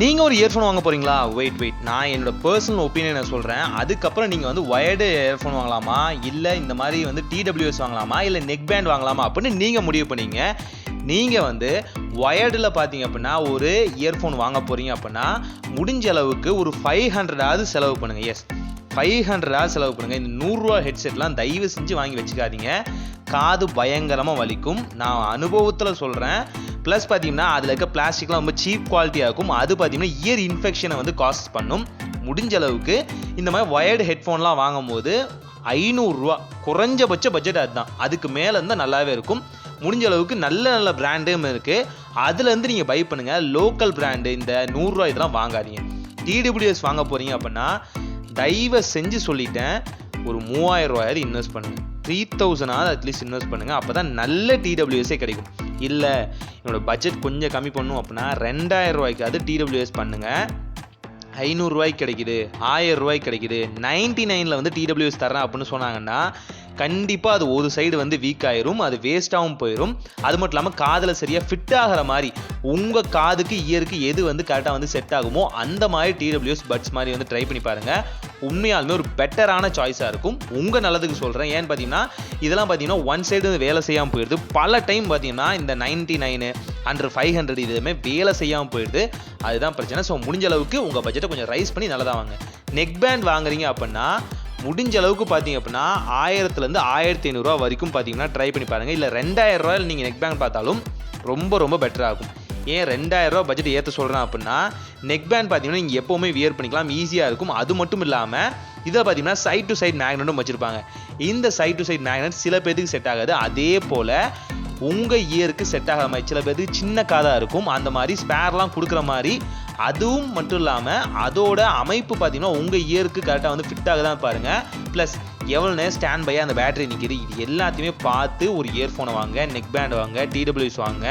நீங்க ஒரு இயர்ஃபோன் வாங்க போறீங்களா? வெயிட் நான் என்னோட பர்சனல் ஒப்பீனியனை சொல்றேன். அதுக்கப்புறம் நீங்க வந்து வயர்டு இயர்ஃபோன் வாங்கலாமா, இல்ல இந்த மாதிரி வந்து TWS வாங்கலாமா, இல்ல நெக் பேண்ட் வாங்கலாமா அப்படின்னு நீங்க முடிவு பண்ணீங்க. நீங்க வந்து வயர்டுல பாத்தீங்க அப்படின்னா ஒரு இயர்ஃபோன் வாங்க போறீங்க அப்படின்னா முடிஞ்ச அளவுக்கு ஒரு 500 செலவு பண்ணுங்க. எஸ், 500 செலவு பண்ணுங்க. இந்த 100 ரூபா ஹெட்செட்லாம் தயவு செஞ்சு வாங்கி வச்சுக்காதீங்க. காது பயங்கரமாக வலிக்கும். நான் அனுபவத்தில் சொல்கிறேன். ப்ளஸ் பார்த்தீங்கன்னா அதில் இருக்க பிளாஸ்டிக்லாம் ரொம்ப சீப் குவாலிட்டியாக இருக்கும். அது பார்த்தீங்கன்னா இயர் இன்ஃபெக்ஷனை வந்து காஸ்ட் பண்ணும். முடிஞ்ச அளவுக்கு இந்த மாதிரி வயர்டு ஹெட்ஃபோன்லாம் வாங்கும் போது 500 ரூபா குறைஞ்சபட்ச பட்ஜெட் அதுதான். அதுக்கு மேலே இருந்தால் நல்லாவே இருக்கும். முடிஞ்ச அளவுக்கு நல்ல நல்ல பிராண்டும் இருக்குது. அதுலேருந்து நீங்கள் பை பண்ணுங்கள். லோக்கல் பிராண்டு இந்த 100 ரூபா இதெல்லாம் வாங்காதீங்க. TWS வாங்க போகிறீங்க அப்படின்னா தயவு செஞ்சு சொல்லிட்டேன், ஒரு 3000 ரூபாயாவது இன்வெஸ்ட் பண்ணுங்க. 3000 அட்லீஸ்ட் இன்வெஸ்ட் பண்ணுங்க. அப்பதான் நல்ல TWSே கிடைக்கும். இல்ல என்னோட பட்ஜெட் கொஞ்சம் கம்மி பண்ணும் அப்படின்னா 2000 ரூபாய்க்காவது TWS பண்ணுங்க. 500 ரூபாய்க்கு கிடைக்குது, 1000 ரூபாய்க்கு கிடைக்குது, 99ல வந்து TWS தரேன் அப்படின்னு சொன்னாங்கன்னா கண்டிப்பாக அது ஒரு சைடு வந்து வீக் ஆயிரும், அது வேஸ்ட்டாகவும் போயிடும். அது மட்டும் இல்லாமல் காதில் சரியாக ஃபிட் ஆகிற மாதிரி உங்கள் காதுக்கு இயருக்கு எது வந்து கரெக்டாக வந்து செட் ஆகுமோ அந்த மாதிரி TWS பட்ஸ் மாதிரி வந்து ட்ரை பண்ணி பாருங்கள். உண்மையாலுமே ஒரு பெட்டரான சாய்ஸாக இருக்கும். உங்கள் நல்லதுக்கு சொல்கிறேன். ஏன்னு பார்த்தீங்கன்னா இதெல்லாம் பார்த்தீங்கன்னா ஒன் சைடு வந்து வேலை செய்யாமல் போயிடுது. பல டைம் பார்த்தீங்கன்னா இந்த 99 அண்டர் 500 இதுவுமே வேலை செய்யாமல் போயிடுது. அதுதான் பிரச்சனை. ஸோ முடிஞ்ச அளவுக்கு உங்கள் பட்ஜெட்டை கொஞ்சம் ரைஸ் பண்ணி நல்லதாக வாங்க. நெக் பேண்ட் வாங்குறீங்க அப்படின்னா முடிஞ்ச அளவுக்கு பார்த்தீங்க அப்படின்னா 1000லேருந்து 1500 ரூபா வரைக்கும் பார்த்தீங்கன்னா ட்ரை பண்ணி பாருங்கள். இல்லை 2000 ரூபாயில் நீங்கள் நெக் பேண்ட் பார்த்தாலும் ரொம்ப ரொம்ப பெட்டராக இருக்கும். ஏன் 2000 ரூபா பட்ஜெட் ஏற்ற சொல்கிறேன் அப்படின்னா நெக் பேண்ட் பார்த்தீங்கன்னா நீங்கள் எப்போவுமே வியர் பண்ணிக்கலாம், ஈஸியாக இருக்கும். அது மட்டும் இல்லாமல் இதை பார்த்தீங்கன்னா சைட் டு சைட் மேக்னெட்டும் வச்சுருப்பாங்க. இந்த சைட் டு சைட் மேக்னெட் சில பேருக்கு செட் ஆகாது. அதே போல் உங்கள் இயருக்கு செட் ஆகிற மாதிரி சில பேருக்கு சின்ன காதாக இருக்கும். அந்த மாதிரி ஸ்பேர்லாம் கொடுக்குற மாதிரி அதுவும் மட்டும் இல்லாமல் அதோட அமைப்பு பார்த்தீங்கன்னா உங்கள் இயருக்கு கரெக்டாக வந்து ஃபிட் ஆக தான் பாருங்கள். ப்ளஸ் எவ்வளோ நேரம் ஸ்டாண்ட் பையாக அந்த பேட்டரி நிற்கிது, இது எல்லாத்தையுமே பார்த்து ஒரு இயர்ஃபோனை வாங்க, நெக் பேண்ட் வாங்க, TWS வாங்க.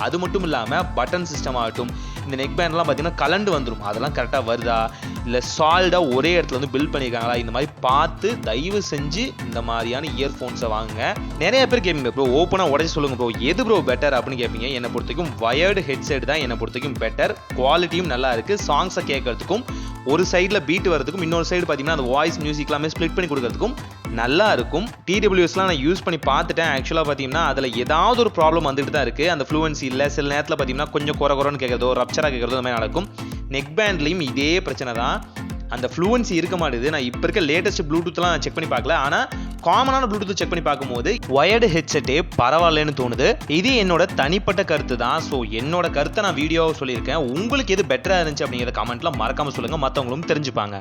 அது மட்டும் இல்லாமல் பட்டன் சிஸ்டம் ஆகட்டும், இந்த நெக் பேண்ட்லாம் பார்த்தீங்கன்னா கலண்டு வந்துடும். அதெல்லாம் கரெக்டாக வருதா, இல்லை சால்டாக ஒரே இடத்துல வந்து பில்ட் பண்ணியிருக்காங்களா, இந்த மாதிரி பார்த்து தயவு செஞ்சு இந்த மாதிரியான இயர்ஃபோன்ஸை வாங்குங்க. நிறைய பேர் கேட்பீங்க ப்ரோ, ஓப்பனாக உடச்சி சொல்லுங்க ப்ரோ, எது ப்ரோ பெட்டர் அப்படின்னு கேட்பீங்க. என்னை பொறுத்த வரைக்கும் வயர்டு ஹெட்செட் தான் என்னை பொறுத்த வரைக்கும் பெட்டர். குவாலிட்டியும் நல்லா இருக்குது. சாங்ஸை கேட்கறதுக்கும் ஒரு சைடில் பீட் வரதுக்கும் இன்னொரு சைடு பார்த்தீங்கன்னா அந்த வாய்ஸ் மியூசிக் எல்லாமே ஸ்ப்ளிட் பண்ணி கொடுக்கறதுக்கும் நல்லா இருக்கும். TWSலாம் நான் யூஸ் பண்ணி பார்த்துட்டேன். ஆக்சுவலாக பார்த்தீங்கன்னா அதில் ஏதாவது ஒரு ப்ராப்ளம் வந்துட்டு தான் இருக்குது. அந்த ஃப்ளூவன்சி இல்லை, சில நேரத்தில் பார்த்தீங்கன்னா கொஞ்சம் குறைன்னு கேட்குறதோ ரப்சராக கேட்குறதோ அந்த மாதிரி நடக்கும். நெக் பேண்ட்லேயும் இதே பிரச்சனை தான். அந்த ஃப்ளூவன்சி இருக்க மாட்டேது. நான் இப்போ இருக்க லேட்டஸ்ட் ப்ளூடூத்லாம் செக் பண்ணி பார்க்கல. ஆனால் காமனான ப்ளூடூத் செக் பண்ணி பார்க்கும்போது வயர்டு ஹெட்செட்டே பரவாயில்லன்னு தோணுது. இது என்னோட தனிப்பட்ட கருத்து தான். ஸோ என்னோட கருத்தை நான் வீடியோவை சொல்லியிருக்கேன். உங்களுக்கு எது பெட்டராக இருந்துச்சு அப்படிங்கிற கமெண்ட்ல மறக்காமல் சொல்லுங்கள், மற்றவங்களும் தெரிஞ்சுப்பாங்க.